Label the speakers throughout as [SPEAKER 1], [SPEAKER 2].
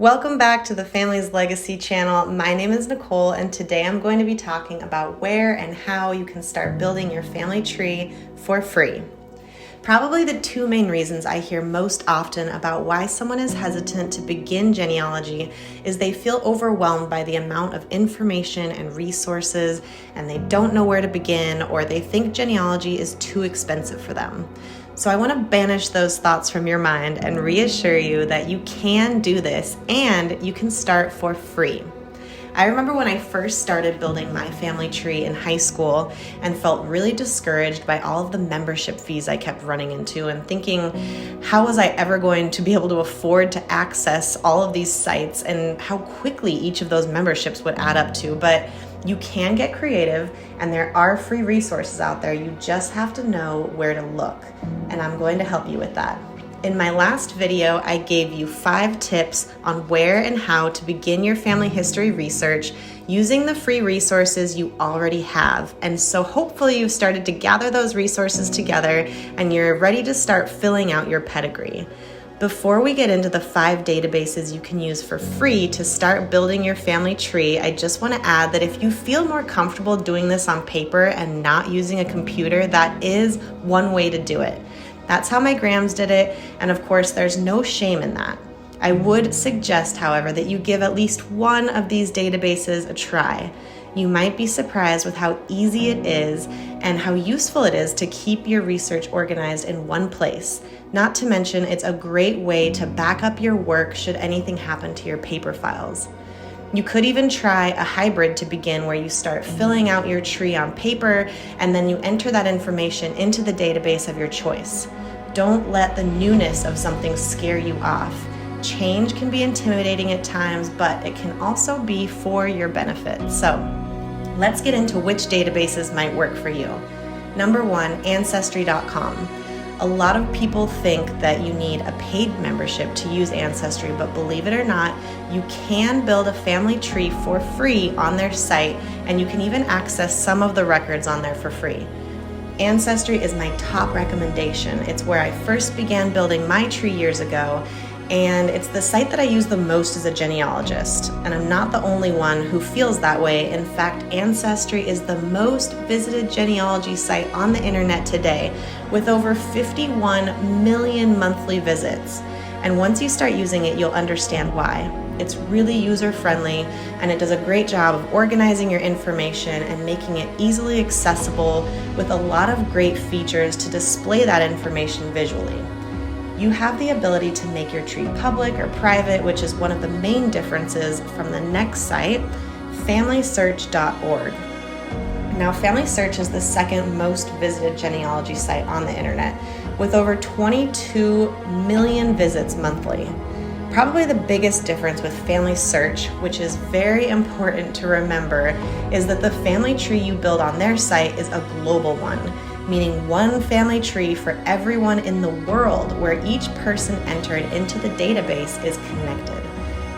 [SPEAKER 1] Welcome back to the Family's Legacy channel. My name is Nicole, and today I'm going to be talking about where and how you can start building your family tree for free. Probably the two main reasons I hear most often about why someone is hesitant to begin genealogy is they feel overwhelmed by the amount of information and resources, and they don't know where to begin, or they think genealogy is too expensive for them. So I want to banish those thoughts from your mind and reassure you that you can do this and you can start for free. I remember when I first started building my family tree in high school and felt really discouraged by all of the membership fees I kept running into and thinking, how was I ever going to be able to afford to access all of these sites and how quickly each of those memberships would add up to. But you can get creative and there are free resources out there. You just have to know where to look, and I'm going to help you with that. In my last video, I gave you 5 tips on where and how to begin your family history research using the free resources you already have. And so hopefully you've started to gather those resources together and you're ready to start filling out your pedigree. Before we get into the 5 databases you can use for free to start building your family tree, I just want to add that if you feel more comfortable doing this on paper and not using a computer, that is one way to do it. That's how my Grams did it, and of course there's no shame in that. I would suggest, however, that you give at least one of these databases a try. You might be surprised with how easy it is and how useful it is to keep your research organized in one place. Not to mention, it's a great way to back up your work should anything happen to your paper files. You could even try a hybrid to begin where you start filling out your tree on paper and then you enter that information into the database of your choice. Don't let the newness of something scare you off. Change can be intimidating at times, but it can also be for your benefit. So let's get into which databases might work for you. Number 1, Ancestry.com. A lot of people think that you need a paid membership to use Ancestry, but believe it or not, you can build a family tree for free on their site, and you can even access some of the records on there for free. Ancestry is my top recommendation. It's where I first began building my tree years ago, and it's the site that I use the most as a genealogist. And I'm not the only one who feels that way. In fact, Ancestry is the most visited genealogy site on the internet today, with over 51 million monthly visits. And once you start using it, you'll understand why. It's really user-friendly, and it does a great job of organizing your information and making it easily accessible with a lot of great features to display that information visually. You have the ability to make your tree public or private, which is one of the main differences from the next site, FamilySearch.org. Now, FamilySearch is the second most visited genealogy site on the internet, with over 22 million visits monthly. Probably the biggest difference with FamilySearch, which is very important to remember, is that the family tree you build on their site is a global one, meaning one family tree for everyone in the world, where each person entered into the database is connected.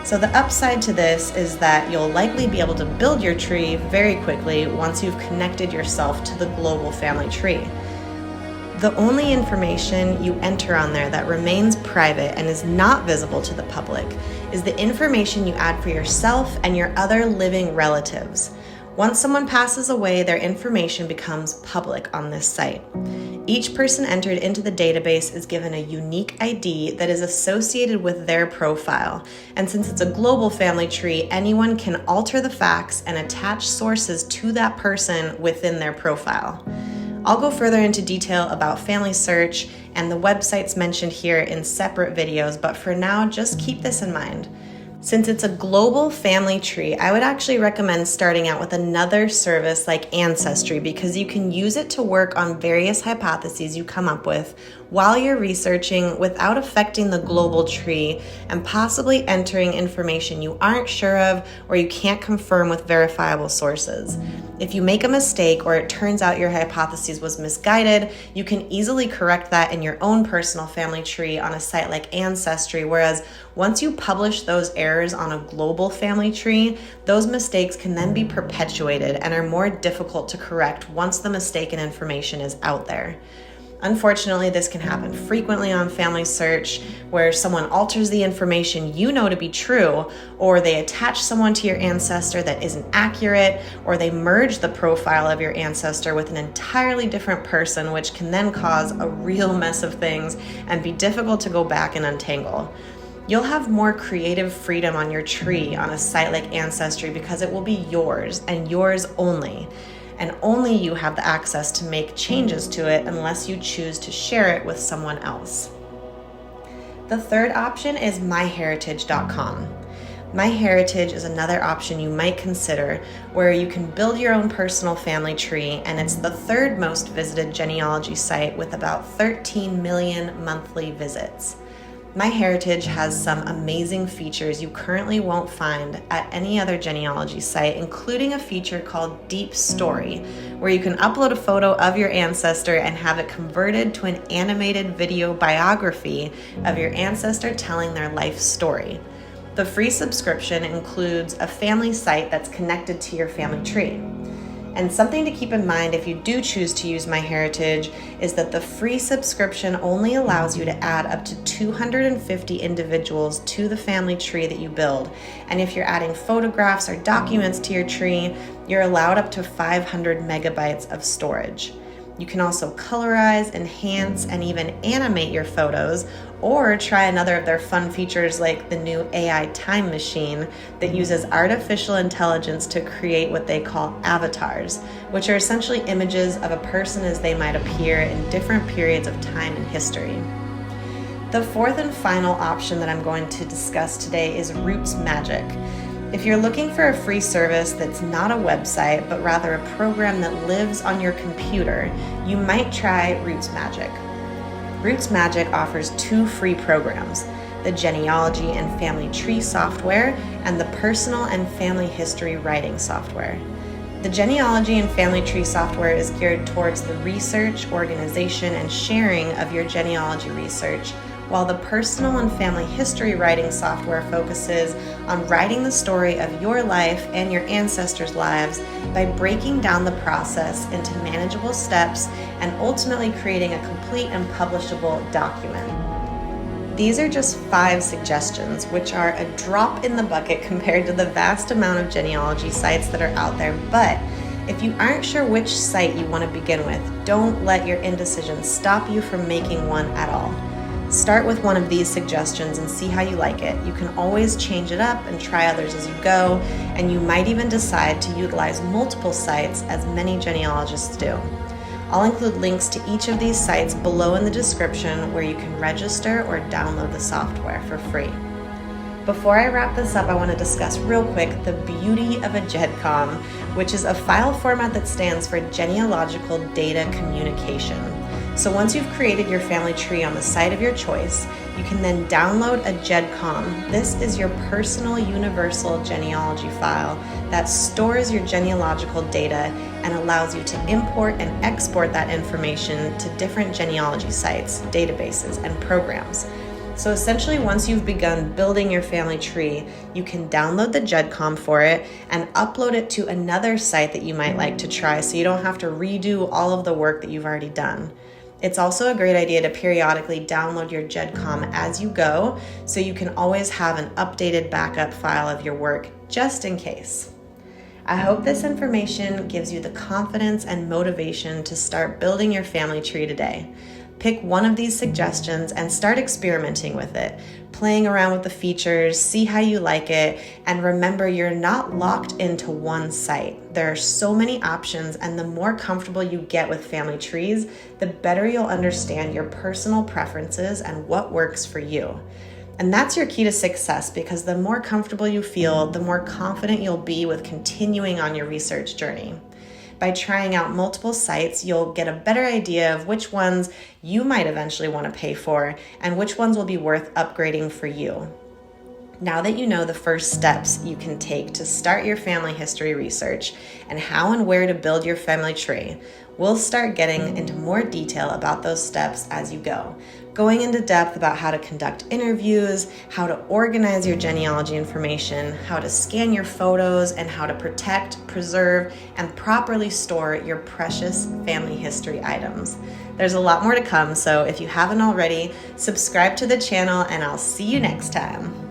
[SPEAKER 1] So the upside to this is that you'll likely be able to build your tree very quickly once you've connected yourself to the global family tree. The only information you enter on there that remains private and is not visible to the public is the information you add for yourself and your other living relatives. Once someone passes away, their information becomes public on this site. Each person entered into the database is given a unique ID that is associated with their profile. And since it's a global family tree, anyone can alter the facts and attach sources to that person within their profile. I'll go further into detail about FamilySearch and the websites mentioned here in separate videos, but for now, just keep this in mind. Since it's a global family tree, I would actually recommend starting out with another service like Ancestry, because you can use it to work on various hypotheses you come up with while you're researching without affecting the global tree and possibly entering information you aren't sure of or you can't confirm with verifiable sources. If you make a mistake or it turns out your hypothesis was misguided, you can easily correct that in your own personal family tree on a site like Ancestry, whereas once you publish those errors on a global family tree, those mistakes can then be perpetuated and are more difficult to correct once the mistaken information is out there. Unfortunately, this can happen frequently on Family Search, where someone alters the information you know to be true, or they attach someone to your ancestor that isn't accurate, or they merge the profile of your ancestor with an entirely different person, which can then cause a real mess of things and be difficult to go back and untangle. You'll have more creative freedom on your tree on a site like Ancestry because it will be yours and yours only. And only you have the access to make changes to it unless you choose to share it with someone else. The third option is MyHeritage.com. MyHeritage is another option you might consider where you can build your own personal family tree, and it's the third most visited genealogy site with about 13 million monthly visits. MyHeritage has some amazing features you currently won't find at any other genealogy site, including a feature called Deep Story, where you can upload a photo of your ancestor and have it converted to an animated video biography of your ancestor telling their life story. The free subscription includes a family site that's connected to your family tree. And something to keep in mind if you do choose to use MyHeritage is that the free subscription only allows you to add up to 250 individuals to the family tree that you build. And if you're adding photographs or documents to your tree, you're allowed up to 500 megabytes of storage. You can also colorize, enhance, and even animate your photos, or try another of their fun features like the new AI time machine that uses artificial intelligence to create what they call avatars, which are essentially images of a person as they might appear in different periods of time in history. The fourth and final option that I'm going to discuss today is Roots Magic. If you're looking for a free service that's not a website, but rather a program that lives on your computer, you might try Roots Magic. Roots Magic offers two free programs, the Genealogy and Family Tree software and the Personal and Family History Writing software. The Genealogy and Family Tree software is geared towards the research, organization, and sharing of your genealogy research, while the Personal and Family History Writing software focuses on writing the story of your life and your ancestors' lives by breaking down the process into manageable steps and ultimately creating a complete and publishable document. These are just 5 suggestions, which are a drop in the bucket compared to the vast amount of genealogy sites that are out there. But if you aren't sure which site you want to begin with, don't let your indecision stop you from making one at all. Start with one of these suggestions and see how you like it. You can always change it up and try others as you go, and you might even decide to utilize multiple sites, as many genealogists do. I'll include links to each of these sites below in the description where you can register or download the software for free. Before I wrap this up, I want to discuss real quick the beauty of a GEDCOM, which is a file format that stands for Genealogical Data Communication. So once you've created your family tree on the site of your choice, you can then download a GEDCOM. This is your personal universal genealogy file that stores your genealogical data and allows you to import and export that information to different genealogy sites, databases, and programs. So essentially, once you've begun building your family tree, you can download the GEDCOM for it and upload it to another site that you might like to try so you don't have to redo all of the work that you've already done. It's also a great idea to periodically download your GEDCOM as you go, so you can always have an updated backup file of your work just in case. I hope this information gives you the confidence and motivation to start building your family tree today. Pick one of these suggestions and start experimenting with it, playing around with the features, see how you like it, and remember you're not locked into one site. There are so many options, and the more comfortable you get with family trees, the better you'll understand your personal preferences and what works for you. And that's your key to success, because the more comfortable you feel, the more confident you'll be with continuing on your research journey. By trying out multiple sites, you'll get a better idea of which ones you might eventually want to pay for and which ones will be worth upgrading for you. Now that you know the first steps you can take to start your family history research and how and where to build your family tree, we'll start getting into more detail about those steps as you go. going into depth about how to conduct interviews, how to organize your genealogy information, how to scan your photos, and how to protect, preserve, and properly store your precious family history items. There's a lot more to come, so if you haven't already, subscribe to the channel and I'll see you next time.